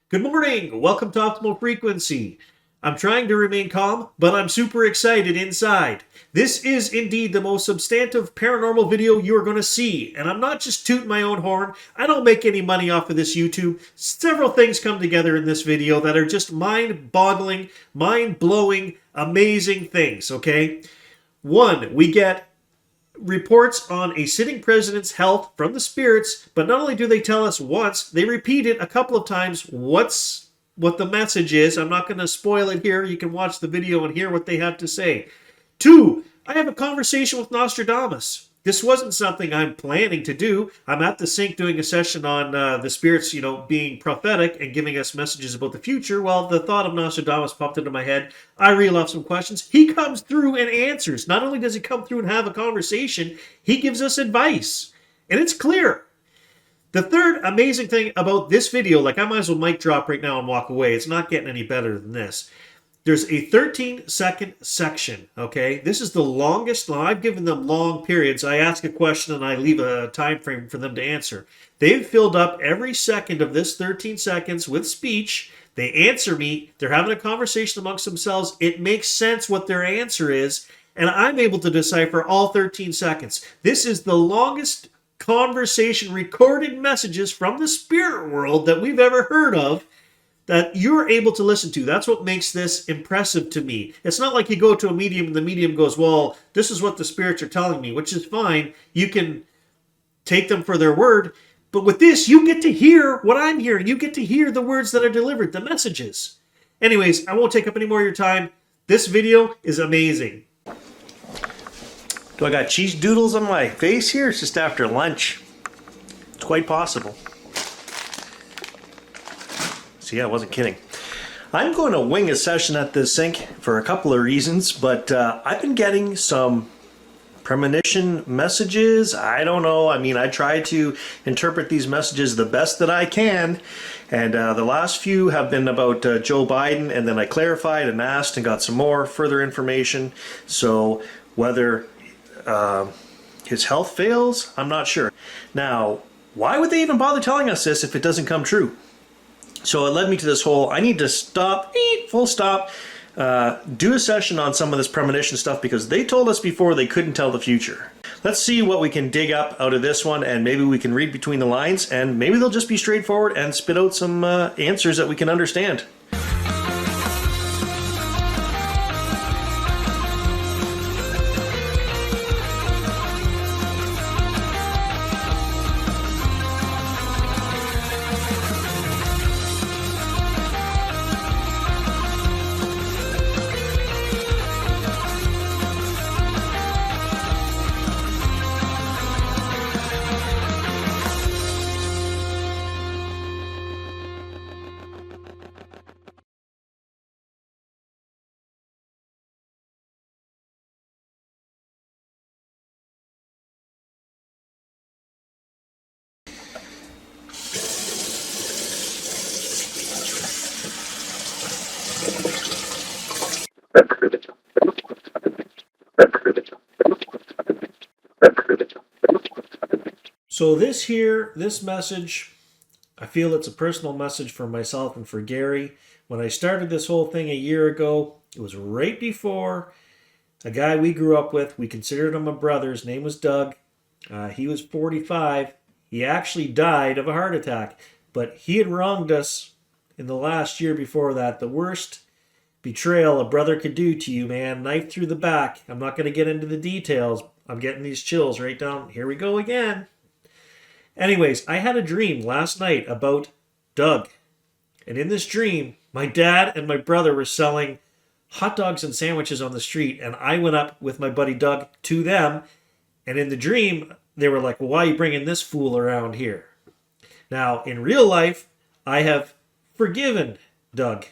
Good morning. Welcome to Optimal Frequency. I'm trying to remain calm, but I'm super excited inside. This is indeed the most substantive paranormal video you are going to see. And I'm not just tooting my own horn. I don't make any money off of this YouTube. Several things come together in this video that are just mind-boggling, mind-blowing, amazing things, okay? One, we get reports on a sitting president's health from the spirits, but not only do they tell us once, they repeat it a couple of times what the message is. I'm not going to spoil it here. You can watch the video and hear what they have to say. Two, I have a conversation with Nostradamus. This wasn't something I'm planning to do. I'm at the sink doing a session on the spirits, being prophetic and giving us messages about the future. Well, the thought of Nostradamus popped into my head. I reel off some questions. He comes through and answers. Not only does he come through and have a conversation, he gives us advice. And it's clear. The third amazing thing about this video, I might as well mic drop right now and walk away. It's not getting any better than this. There's a 13-second section, okay? This is the longest. I've given them long periods. I ask a question and I leave a time frame for them to answer. They've filled up every second of this 13 seconds with speech. They answer me. They're having a conversation amongst themselves. It makes sense what their answer is, and I'm able to decipher all 13 seconds. This is the longest conversation, recorded messages from the spirit world that we've ever heard of, that you're able to listen to. That's what makes this impressive to me. It's not like you go to a medium and the medium goes, well, this is what the spirits are telling me, which is fine. You can take them for their word. But with this, you get to hear what I'm hearing. You get to hear the words that are delivered, the messages. Anyways, I won't take up any more of your time. This video is amazing. Do I got cheese doodles on my face here? It's just after lunch. It's quite possible. So yeah, I wasn't kidding. I'm going to wing a session at the sink for a couple of reasons, but I've been getting some premonition messages. I don't know. I try to interpret these messages the best that I can, and the last few have been about Joe Biden, and then I clarified and asked and got some more further information. So whether his health fails, I'm not sure. Now, why would they even bother telling us this if it doesn't come true? So it led me to this whole, I need to stop, full stop, do a session on some of this premonition stuff because they told us before they couldn't tell the future. Let's see what we can dig up out of this one, and maybe we can read between the lines, and maybe they'll just be straightforward and spit out some answers that we can understand. So this message, I feel it's a personal message for myself and for Gary. When I started this whole thing a year ago, it was right before a guy we grew up with. We considered him a brother. His name was Doug. He was 45. He actually died of a heart attack, but he had wronged us in the last year before that. The worst betrayal a brother could do to you, man. Knife through the back. I'm not going to get into the details. I'm getting these chills right down. Here we go again. Anyways, I had a dream last night about Doug. And in this dream, my dad and my brother were selling hot dogs and sandwiches on the street. And I went up with my buddy Doug to them. And in the dream, they were like, well, why are you bringing this fool around here? Now, in real life, I have forgiven Doug.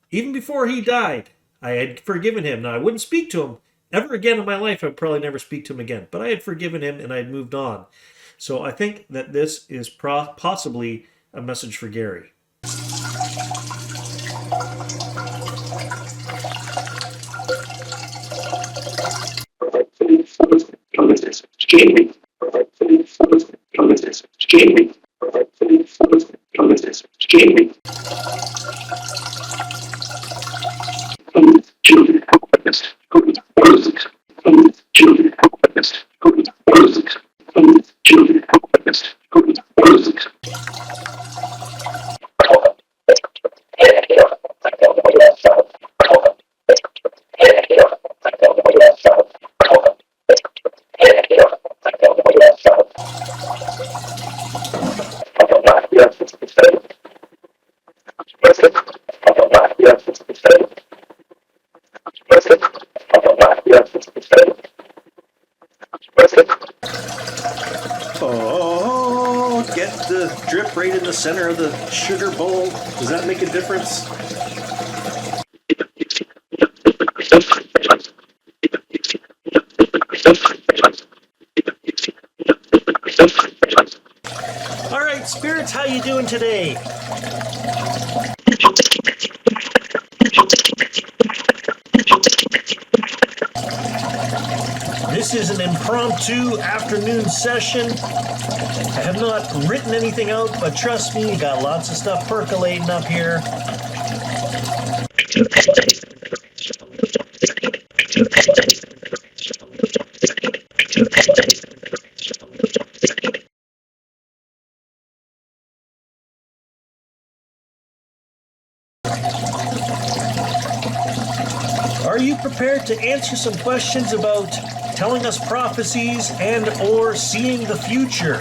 Even before he died, I had forgiven him. Now, I wouldn't speak to him ever again in my life. I'd probably never speak to him again. But I had forgiven him and I had moved on. So I think that this is possibly a message for Gary. Jamie. center of the sugar bowl? Does that make a difference? All right, spirits, how you doing today? This is an impromptu afternoon session. I have not written anything out, but trust me, you got lots of stuff percolating up here. Are you prepared to answer some questions about telling us prophecies and or seeing the future?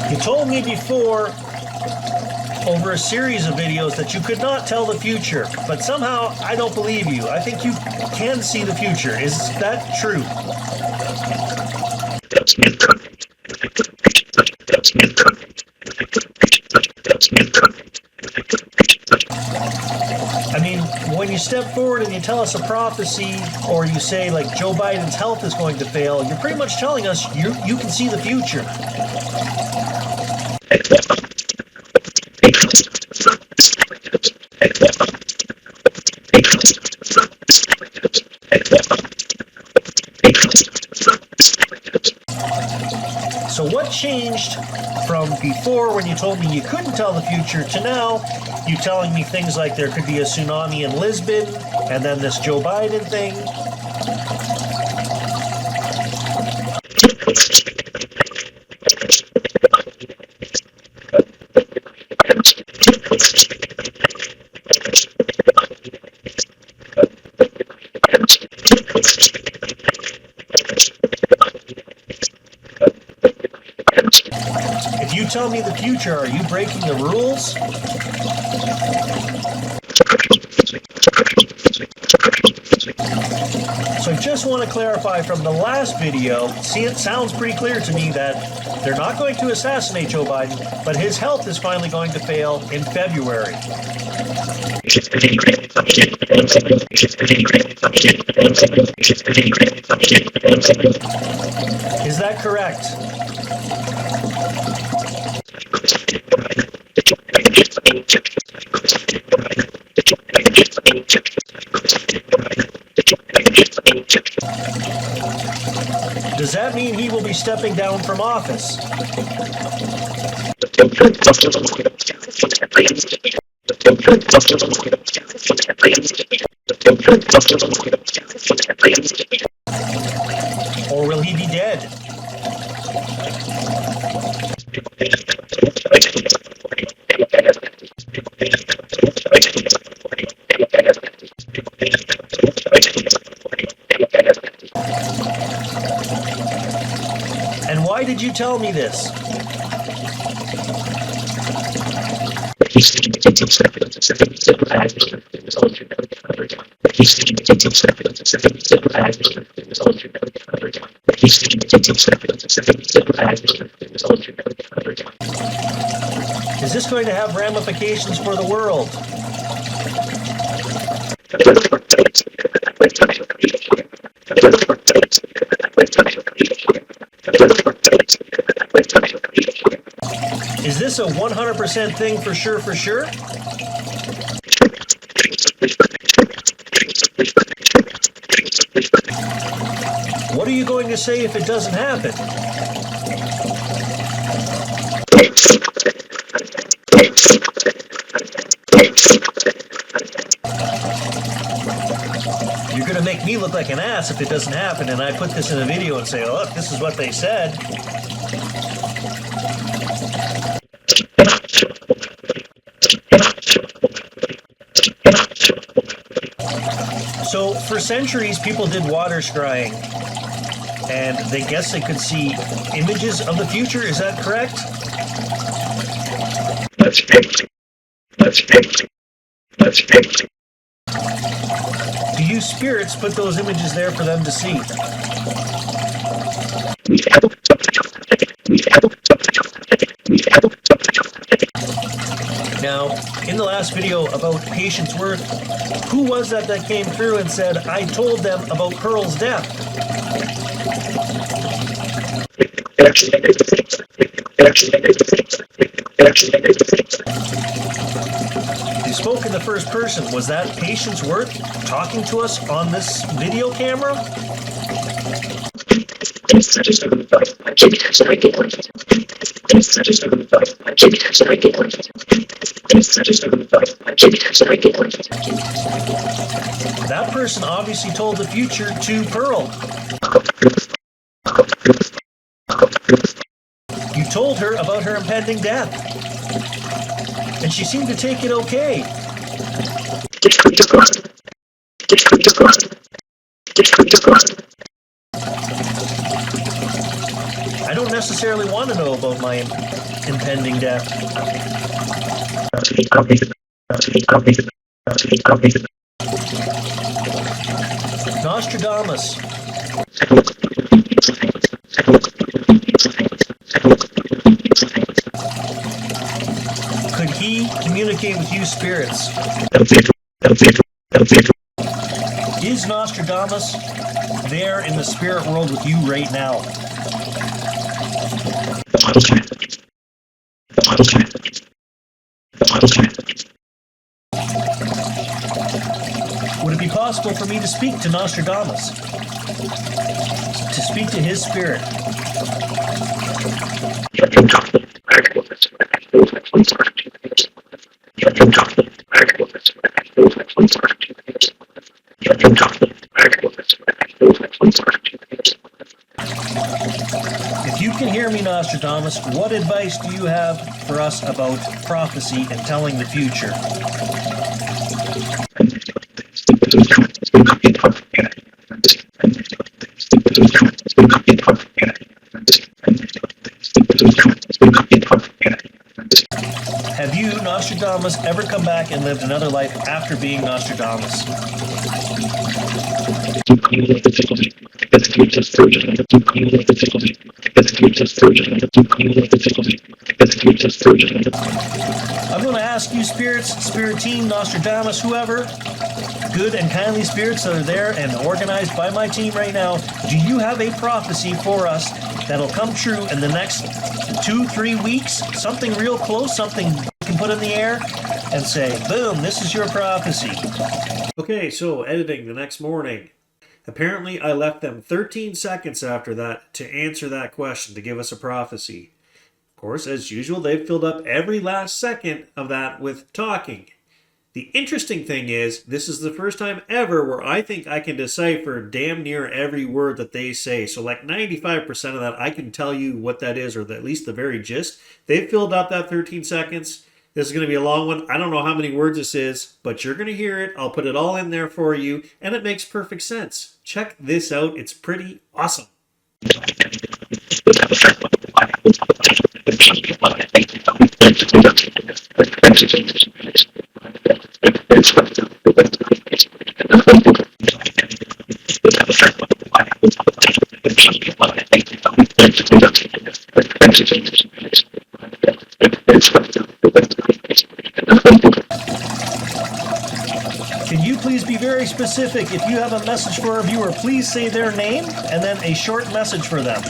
You told me before, over a series of videos, that you could not tell the future, but somehow I don't believe you. I think you can see the future. Is that true? I mean, when you step forward and you tell us a prophecy, or you say, like, Joe Biden's health is going to fail, you're pretty much telling us you can see the future. So what changed from before, when you told me you couldn't tell the future, to now you telling me things like there could be a tsunami in Lisbon, and then this Joe Biden thing? If you tell me the future, are you breaking the rules? So I just want to clarify from the last video, see, it sounds pretty clear to me that they're not going to assassinate Joe Biden, but his health is finally going to fail in February. Is that correct? Does that mean he will be stepping down from office? Or will he be dead? And why did you tell me this? Is this going to have ramifications for the world? Is this a 100% thing for sure, for sure? What are you going to say if it doesn't happen? You're going to make me look like an ass if it doesn't happen, and I put this in a video and say, look, this is what they said. So, for centuries, people did water scrying, and they guessed they could see images of the future. Is that correct? Do you spirits put those images there for them to see? Now, in the last video about Patience Worth, who was that came through and said, I told them about Pearl's death? You spoke in the first person. Was that Patience Worth talking to us on this video camera? That person obviously told the future to Pearl. You told her about her impending death, and she seemed to take it okay. I don't necessarily want to know about my impending death. Nostradamus. Could he communicate with you spirits? Is Nostradamus there in the spirit world with you right now? Would it be possible for me to speak to Nostradamus? To speak to his spirit? If you can hear me, Nostradamus, what advice do you have for us about prophecy and telling the future? Have you, Nostradamus, ever come back and lived another life after being Nostradamus? I'm going to ask you spirits, spirit team, Nostradamus, whoever, good and kindly spirits that are there and organized by my team right now, do you have a prophecy for us that'll come true in the next 2-3 weeks? Something real close, something you can put in the air and say, boom, this is your prophecy. Okay, so editing the next morning. Apparently, I left them 13 seconds after that to answer that question, to give us a prophecy. Of course, as usual, they've filled up every last second of that with talking. The interesting thing is, this is the first time ever where I think I can decipher damn near every word that they say. So like 95% of that, I can tell you what that is, or at least the very gist. They've filled up that 13 seconds. This is going to be a long one. I don't know how many words this is, but you're going to hear it. I'll put it all in there for you, and it makes perfect sense. Check this out. It's pretty awesome. Can you please be very specific? If you have a message for a viewer, please say their name and then a short message for them.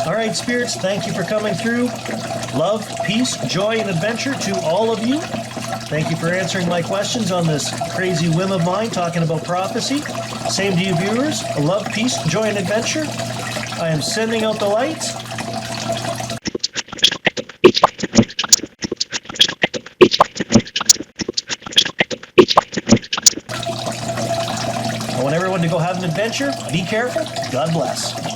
All right, spirits, thank you for coming through. Love, peace, joy, and adventure to all of you. Thank you for answering my questions on this crazy whim of mine talking about prophecy. Same to you viewers. Love, peace, joy, and adventure. I am sending out the lights. I want everyone to go have an adventure. Be careful. God bless.